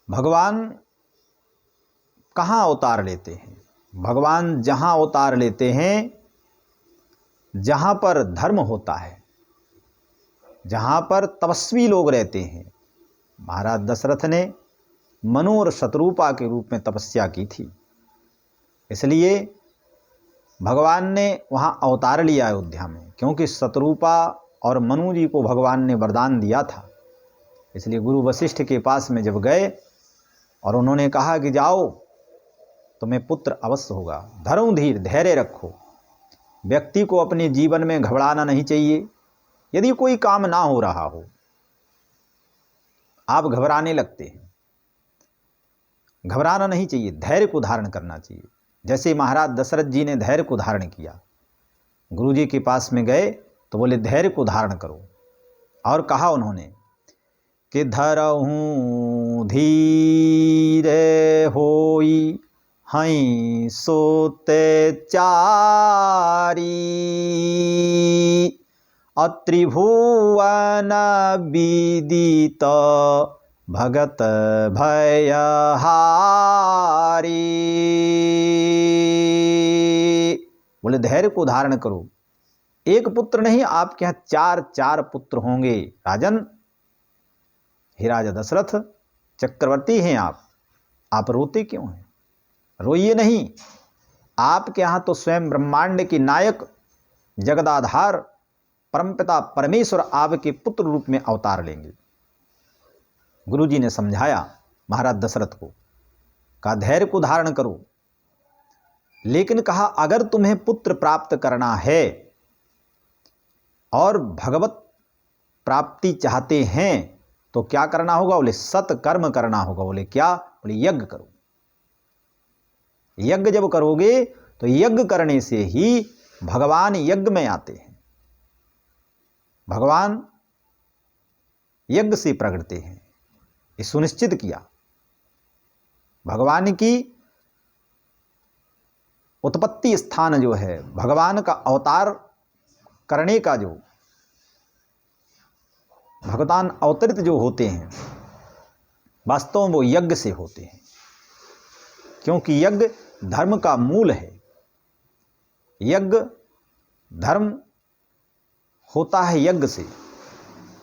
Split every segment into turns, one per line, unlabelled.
भगवान कहाँ अवतार लेते हैं? भगवान जहाँ अवतार लेते हैं जहाँ पर धर्म होता है, जहाँ पर तपस्वी लोग रहते हैं। महाराज दशरथ ने मनु और शत्रुपा के रूप में तपस्या की थी, इसलिए भगवान ने वहाँ अवतार लिया अयोध्या में, क्योंकि शत्रुपा और मनु जी को भगवान ने वरदान दिया था। इसलिए गुरु वशिष्ठ के पास में जब गए और उन्होंने कहा कि जाओ तुम्हें पुत्र अवश्य होगा, धरो धीर, धैर्य रखो, व्यक्ति को अपने जीवन में घबराना नहीं चाहिए। यदि कोई काम ना हो रहा हो, आप घबराने लगते हैं, घबराना नहीं चाहिए, धैर्य को धारण करना चाहिए। जैसे महाराज दशरथ जी ने धैर्य को धारण किया, गुरु जी के पास में गए तो बोले धैर्य को धारण करो, और कहा उन्होंने कि धरहूँ धीरे होई हई सोते चारी, अत्रिभुवन विदित भगत भयहारी। बोले धैर्य को धारण करो, एक पुत्र नहीं, आपके यहाँ चार चार पुत्र होंगे। राजन, हे राजा दशरथ, चक्रवर्ती हैं आप रोते क्यों हैं? रोइए नहीं, आपके यहाँ तो स्वयं ब्रह्मांड के नायक जगदाधार परमपिता परमेश्वर आपके पुत्र रूप में अवतार लेंगे। गुरु जी ने समझाया महाराज दशरथ को, कहा धैर्य को धारण करो, लेकिन कहा अगर तुम्हें पुत्र प्राप्त करना है और भगवत प्राप्ति चाहते हैं तो क्या करना होगा? बोले सत्कर्म करना होगा। बोले क्या? बोले यज्ञ करो। यज्ञ जब करोगे तो यज्ञ करने से ही भगवान यज्ञ में आते हैं, भगवान यज्ञ से प्रगटते हैं। ये सुनिश्चित किया। भगवान की उत्पत्ति स्थान जो है, भगवान का अवतार करने का जो भगवान अवतरित जो होते हैं, वास्तव में वो यज्ञ से होते हैं, क्योंकि यज्ञ धर्म का मूल है। यज्ञ धर्म होता है यज्ञ से,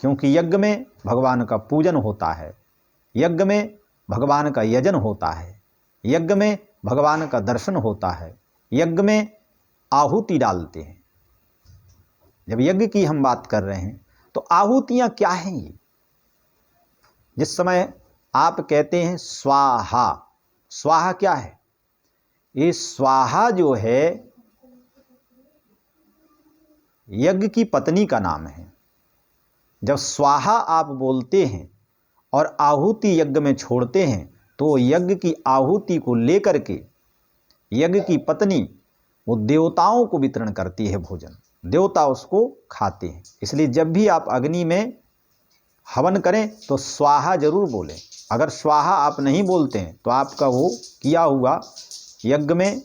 क्योंकि यज्ञ में भगवान का पूजन होता है, यज्ञ में भगवान का यजन होता है, यज्ञ में भगवान का दर्शन होता है, यज्ञ में आहुति डालते हैं। जब यज्ञ की हम बात कर रहे हैं तो आहुतियां क्या हैं? ये जिस समय आप कहते हैं स्वाहा, स्वाहा क्या है? ये स्वाहा जो है यज्ञ की पत्नी का नाम है। जब स्वाहा आप बोलते हैं और आहुति यज्ञ में छोड़ते हैं तो यज्ञ की आहुति को लेकर के यज्ञ की पत्नी वो देवताओं को वितरण करती है भोजन, देवता उसको खाते हैं। इसलिए जब भी आप अग्नि में हवन करें तो स्वाहा जरूर बोलें। अगर स्वाहा आप नहीं बोलते हैं तो आपका वो किया हुआ यज्ञ में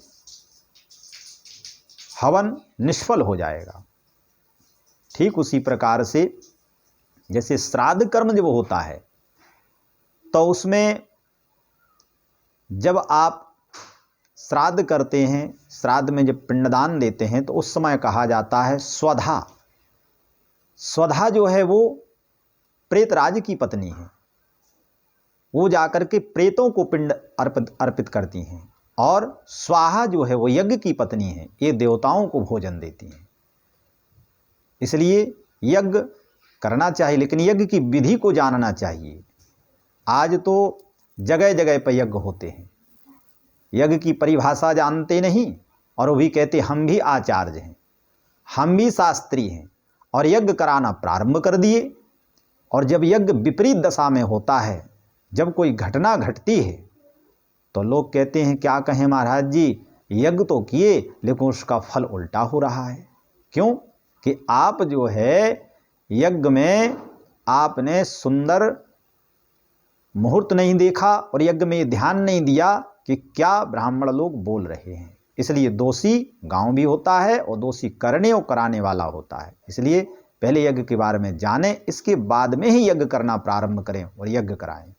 हवन निष्फल हो जाएगा। ठीक उसी प्रकार से जैसे श्राद्ध कर्म जब होता है तो उसमें जब आप श्राद्ध करते हैं, श्राद्ध में जब पिंडदान देते हैं तो उस समय कहा जाता है स्वधा। स्वधा जो है वो प्रेतराज की पत्नी है, वो जाकर के प्रेतों को पिंड अर्पित करती हैं, और स्वाहा जो है वो यज्ञ की पत्नी है, ये देवताओं को भोजन देती हैं। इसलिए यज्ञ करना चाहिए, लेकिन यज्ञ की विधि को जानना चाहिए। आज तो जगह जगह पर यज्ञ होते हैं, यज्ञ की परिभाषा जानते नहीं, और वो भी कहते हम भी आचार्य हैं, हम भी शास्त्री हैं, और यज्ञ कराना प्रारंभ कर दिए। और जब यज्ञ विपरीत दशा में होता है, जब कोई घटना घटती है तो लोग कहते हैं क्या कहें महाराज जी, यज्ञ तो किए लेकिन उसका फल उल्टा हो रहा है। क्यों? कि आप जो है यज्ञ में आपने सुंदर मुहूर्त नहीं देखा और यज्ञ में ध्यान नहीं दिया कि क्या ब्राह्मण लोग बोल रहे हैं। इसलिए दोषी गांव भी होता है और दोषी करने और कराने वाला होता है। इसलिए पहले यज्ञ के बारे में जानें, इसके बाद में ही यज्ञ करना प्रारंभ करें और यज्ञ कराएं।